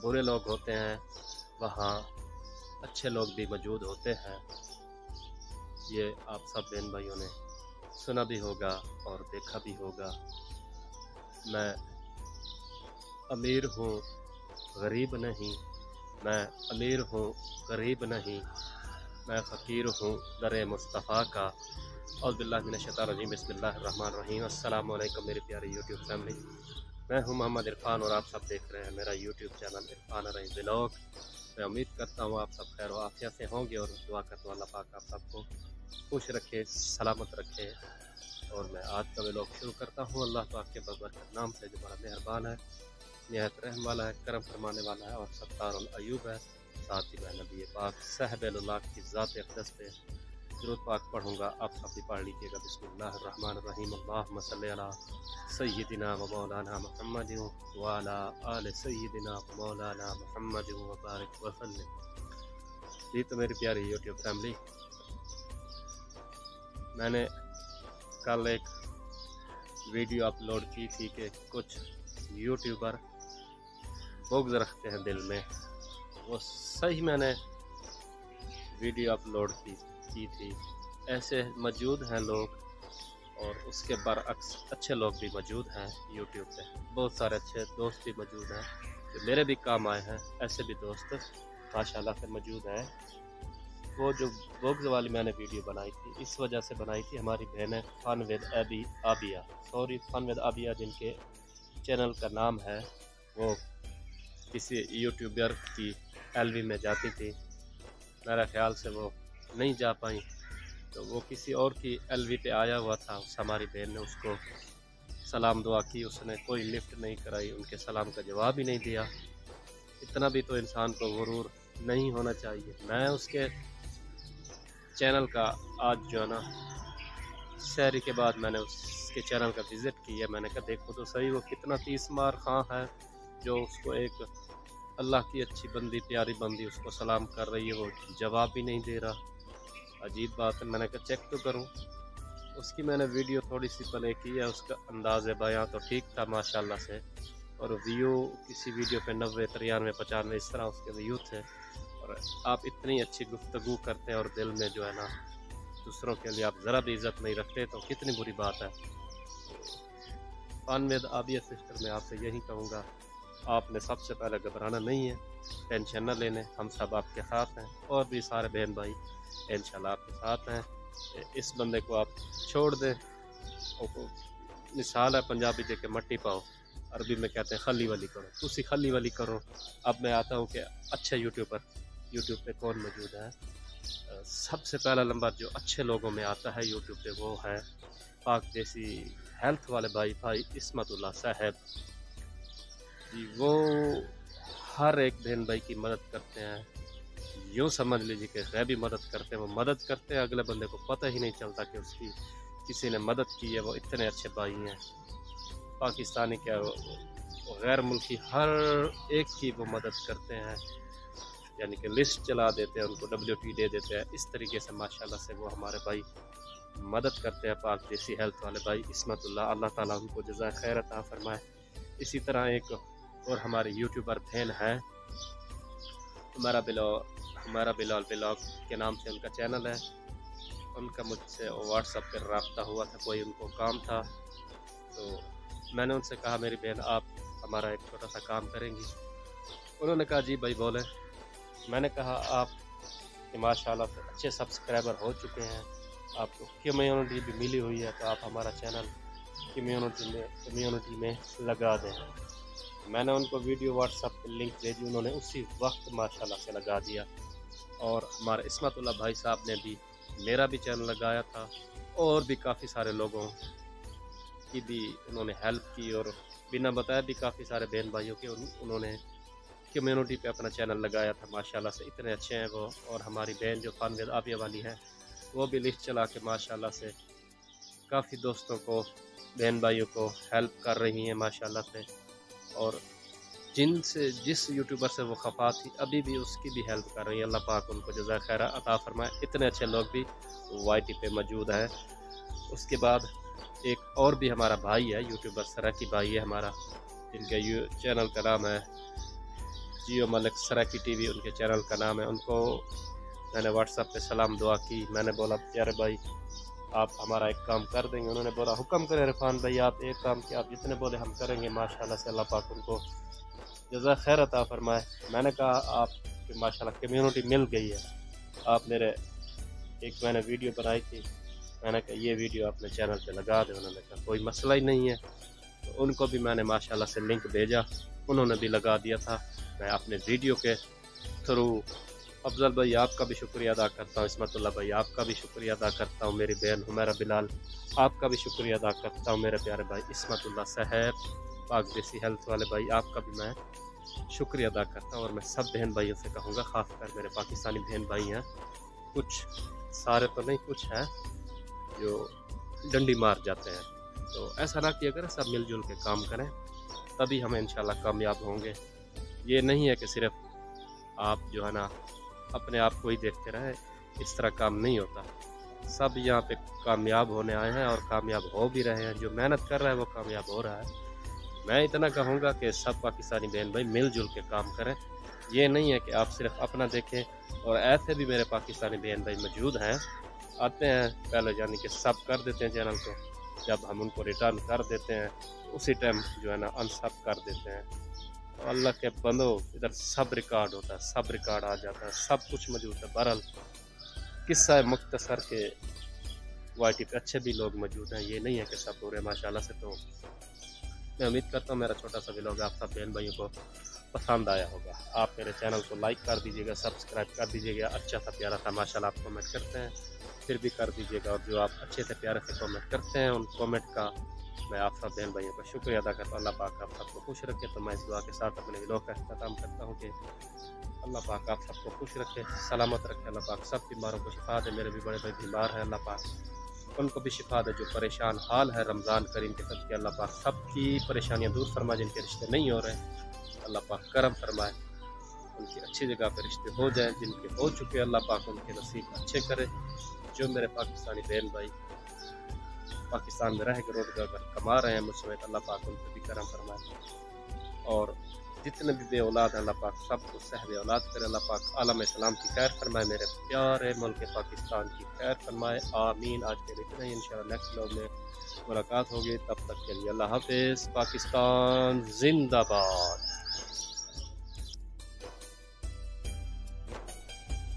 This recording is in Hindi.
बुरे लोग होते हैं वहाँ अच्छे लोग भी मौजूद होते हैं। ये आप सब बहन भाइयों ने सुना भी होगा और देखा भी होगा। मैं अमीर हूँ गरीब नहीं, मैं अमीर हूँ गरीब नहीं, मैं फ़कीर हूँ दरे मुस्तफ़ा का। औज़ु बिल्लाहि मिनश शैतानिर रजीम, बिस्मिल्लाहिर रहमानिर रहीम। अस्सलामु अलैकुम मेरी प्यारी यूट्यूब फैमिली। मैं हूँ मोहम्मद इरफान और आप सब देख रहे हैं मेरा यूट्यूब चैनल इरफान रही व्लॉग। मैं उम्मीद करता हूँ आप सब खैर आफियत से होंगे और दुआ करता हूँ अल्लाह पाक आप सबको खुश रखे, सलामत रखे। और मैं आज का व्लॉग शुरू करता हूँ अल्लाह पाक के बरकत नाम से, जो बड़ा मेहरबान है, निहायत रहम वाला है, करम फरमाने वाला है और सत्तारुल अयूब है। साथ ही मैं नबी पाक साहिबुल्लाह की ज़ात अक़दस पे दुरूद पाक पढ़ूँगा, आप सब भी पढ़ लीजिएगा। बिस्मिल्लाहिर रहमानिर रहीम। अल्लाहुम्मा सल्लि अला सय्यिदिना व मौलाना मुहम्मद व अला आलि सय्यिदिना व मौलाना मुहम्मद व बारिक व सल्लिम। जी तो मेरी प्यारी यूट्यूब फैमिली, मैंने कल एक वीडियो अपलोड की थी कि कुछ यूट्यूबर बुग़्ज़ रखते हैं दिल में। वो सही मैंने वीडियो अपलोड की थी। ऐसे मौजूद हैं लोग और उसके बरअक्स अच्छे लोग भी मौजूद हैं यूट्यूब पे। बहुत सारे अच्छे दोस्त भी मौजूद हैं जो मेरे भी काम आए हैं। ऐसे भी दोस्त माशाल्लाह से मौजूद हैं। वो जो बुग़्ज़ वाली मैंने वीडियो बनाई थी, इस वजह से बनाई थी, हमारी बहन है fun with Abiya, fun with Abiya जिनके चैनल का नाम है, वो किसी यूट्यूबर की एलवी में जाती थी। मेरा ख्याल से वो नहीं जा पाई, तो वो किसी और की एलवी पे आया हुआ था। हमारी बहन ने उसको सलाम दुआ की, उसने कोई लिफ्ट नहीं कराई, उनके सलाम का जवाब ही नहीं दिया। इतना भी तो इंसान को गुरूर नहीं होना चाहिए। मैं उसके चैनल का आज जो है ना, शहरी के बाद मैंने उसके चैनल का विज़िट किया। मैंने कहा देखो तो सही वो कितना 30 मार खां है, जो उसको एक अल्लाह की अच्छी बंदी, प्यारी बंदी उसको सलाम कर रही है, वो जवाब भी नहीं दे रहा। अजीब बात है। मैंने कहा चेक तो करूं। उसकी मैंने वीडियो थोड़ी सी प्ले की है, उसका अंदाज़ बयां तो ठीक था माशाल्लाह से, और व्यू किसी वीडियो पे 90, 93, 95 इस तरह उसके व्यू थे। और आप इतनी अच्छी गुफ्तगू करते हैं और दिल में जो है ना दूसरों के लिए आप ज़रा भी इज़्ज़त नहीं रखते, तो कितनी बुरी बात है। फन विद आबिया सिस्टर, मैं आपसे यही कहूँगा, आपने सबसे पहले घबराना नहीं है, टेंशन न लेने, हम सब आपके साथ हैं और भी सारे बहन भाई इंशाल्लाह आपके साथ हैं। इस बंदे को आप छोड़ दें। मिसाल है पंजाबी दे के मट्टी पाओ, अरबी में कहते हैं खली वाली करो, तुसी खली वाली करो। अब मैं आता हूँ कि अच्छे यूट्यूबर यूट्यूब पे कौन मौजूद है। सबसे पहला नंबर जो अच्छे लोगों में आता है यूट्यूब पे, वो है पाक देसी हेल्थ वाले भाई इस्मतुल्लाह साहब जी। वो हर एक बहन भाई की मदद करते हैं, यूँ समझ लीजिए कि गैबी मदद करते हैं। वो मदद करते हैं, अगले बंदे को पता ही नहीं चलता कि उसकी किसी ने मदद की है। वो इतने अच्छे भाई हैं, पाकिस्तानी क्या वो गैर मुल्की हर एक की वो मदद करते हैं, यानी कि लिस्ट चला देते हैं, उनको WT दे देते हैं। इस तरीके से माशाल्लाह से वो हमारे भाई मदद करते हैं, पाक देसी हेल्थ वाले भाई इस्मतुल्लाह। अल्लाह ताला उनको जज़ाए खैर अता फरमाए। इसी तरह एक और हमारे यूट्यूबर बहन है, हमारा बिलाल व्लॉग के नाम से उनका चैनल है। उनका मुझसे व्हाट्सएप पर रब्ता हुआ था, कोई उनको काम था, तो मैंने उनसे कहा मेरी बहन आप हमारा एक छोटा सा काम करेंगी। उन्होंने कहा जी भाई बोले। मैंने कहा आप माशाल्लाह से अच्छे सब्सक्राइबर हो चुके हैं, आपको कम्युनिटी भी मिली हुई है, तो आप हमारा चैनल कम्युनिटी में लगा दें। मैंने उनको वीडियो व्हाट्सएप पे लिंक भेजी, उन्होंने उसी वक्त माशाल्लाह से लगा दिया। और हमारे इस्मतुल्लाह भाई साहब ने भी मेरा भी चैनल लगाया था, और भी काफ़ी सारे लोगों की भी उन्होंने हेल्प की, और बिना बताए भी काफ़ी सारे बहन भाइयों के उन्होंने कम्युनिटी पे अपना चैनल लगाया था। माशाल्लाह से इतने अच्छे हैं वो। और हमारी बहन जो फन विद आबिया वाली है, वो भी लिस्ट चला के माशाल्लाह से काफ़ी दोस्तों को, बहन भाइयों को हेल्प कर रही हैं माशाल्लाह से। और जिस यूट्यूबर से वो खफा थी, अभी भी उसकी भी हेल्प कर रही है। अल्लाह पाक उनको जज़ा खैर अता फरमाए। इतने अच्छे लोग भी YT पे मौजूद हैं। उसके बाद एक और भी हमारा भाई है यूट्यूबर, सराकी भाई है हमारा, जिनका चैनल का नाम है जियो मलिक सराकी टीवी उनके चैनल का नाम है। उनको मैंने व्हाट्सएप पे सलाम दुआ की। मैंने बोला प्यारे भाई आप हमारा एक काम कर देंगे? उन्होंने बोला हुक्म करें इरफान भाई, आप एक काम किया, आप जितने बोले हम करेंगे। माशाल्लाह से अल्लाह पाक उनको जज़ा खैर अता फरमाए। मैंने कहा आपकी माशाल्लाह कम्युनिटी मिल गई है। आप मेरे एक मैंने वीडियो बनाई थी, मैंने कहा ये वीडियो अपने चैनल पे लगा दें। उन्होंने कहा कोई मसला ही नहीं है। तो उनको भी मैंने माशाल्लाह से लिंक भेजा, उन्होंने भी लगा दिया था। मैं अपने वीडियो के थ्रू अफजल भाई आपका भी शुक्रिया अदा करता हूँ, इस्मतुल्लाह भाई आपका भी शुक्रिया अदा करता हूँ, मेरी बहन हुमैरा बिलाल आपका भी शुक्रिया अदा करता हूँ, मेरे प्यारे भाई इस्मतुल्लाह सहर पाक देसी हेल्थ वाले भाई आपका भी मैं शुक्रिया अदा करता हूँ। और मैं सब बहन भाइयों से कहूँगा, ख़ासकर मेरे पाकिस्तानी बहन भाई हैं, कुछ सारे तो नहीं, कुछ हैं जो डंडी मार जाते हैं। तो ऐसा ना किया करें, सब मिलजुल के काम करें, तभी हम इंशाल्लाह कामयाब होंगे। ये नहीं है कि सिर्फ आप जो है ना अपने आप को ही देखते रहें, इस तरह काम नहीं होता। सब यहाँ पे कामयाब होने आए हैं और कामयाब हो भी रहे हैं। जो मेहनत कर रहा है वो कामयाब हो रहा है। मैं इतना कहूँगा कि सब पाकिस्तानी बहन भाई मिलजुल के काम करें। ये नहीं है कि आप सिर्फ अपना देखें। और ऐसे भी मेरे पाकिस्तानी बहन भाई मौजूद हैं, आते हैं पहले यानी कि सब कर देते हैं चैनल को, जब हम उनको रिटर्न कर देते हैं उसी टाइम जो है ना अनसब कर देते हैं। तो अल्लाह के बंदो इधर सब रिकॉर्ड होता है, सब रिकॉर्ड आ जाता है, सब कुछ मौजूद है। बहरहाल किस्सा मुख्तसर के वाईटी पे अच्छे भी लोग मौजूद हैं, ये नहीं है कि सब बुरे माशाल्लाह से। तो मैं उम्मीद करता हूँ मेरा छोटा सा व्लॉग आप सब बहन भाइयों को पसंद आया होगा। आप मेरे चैनल को लाइक कर दीजिएगा, सब्सक्राइब कर दीजिएगा। अच्छा सा प्यारा था माशाल्लाह आप कमेंट करते हैं, फिर भी कर दीजिएगा। और जो आप अच्छे से प्यारे से कमेंट करते हैं उन कमेंट का मैं आप सब बहन भाइयों का शुक्रिया अदा करता हूँ। अल्लाह पाक आप सबको खुश रखे। तो मैं इस दुआ के साथ अपने व्लॉग का अख्ताम करता हूँ कि अल्लाह पाक आप सबको खुश रखे, सलामत रखे। अल्लाह पाक सब बीमारों को शिफा दे। मेरे भी बड़े बड़े बीमार हैं, अल्लाह पाक उनको भी शिफा दे। जो परेशान हाल है रमज़ान करीम के सदक़े अल्लाह पाक सबकी परेशानियाँ दूर फरमाए। जिनके रिश्ते नहीं हो रहे अल्लाह पाक करम फरमाए, उनकी अच्छी जगह पर रिश्ते हो जाएं। जिनके हो चुके अल्लाह पाक उनके नसीब अच्छे करे। जो मेरे पाकिस्तानी बहन भाई पाकिस्तान में रह के रोज़गार कमा रहे हैं मुझ समेत अल्लाह पाक उन पर भी करम फरमाए। और जितने भी बे औलाद हैं अल्लाह पाक सबको सहब औलाद करे। अल्लाह पाक आलम इस्लाम की खैर फरमाए, मेरे प्यारे मुल्क पाकिस्तान की खैर फरमाए, आमीन। आज के लिए इतना ही, इंशाल्लाह नेक्स्ट व्लॉग में मुलाकात होगी। तब तक के लिए अल्लाह हाफिज़। पाकिस्तान जिंदाबाद।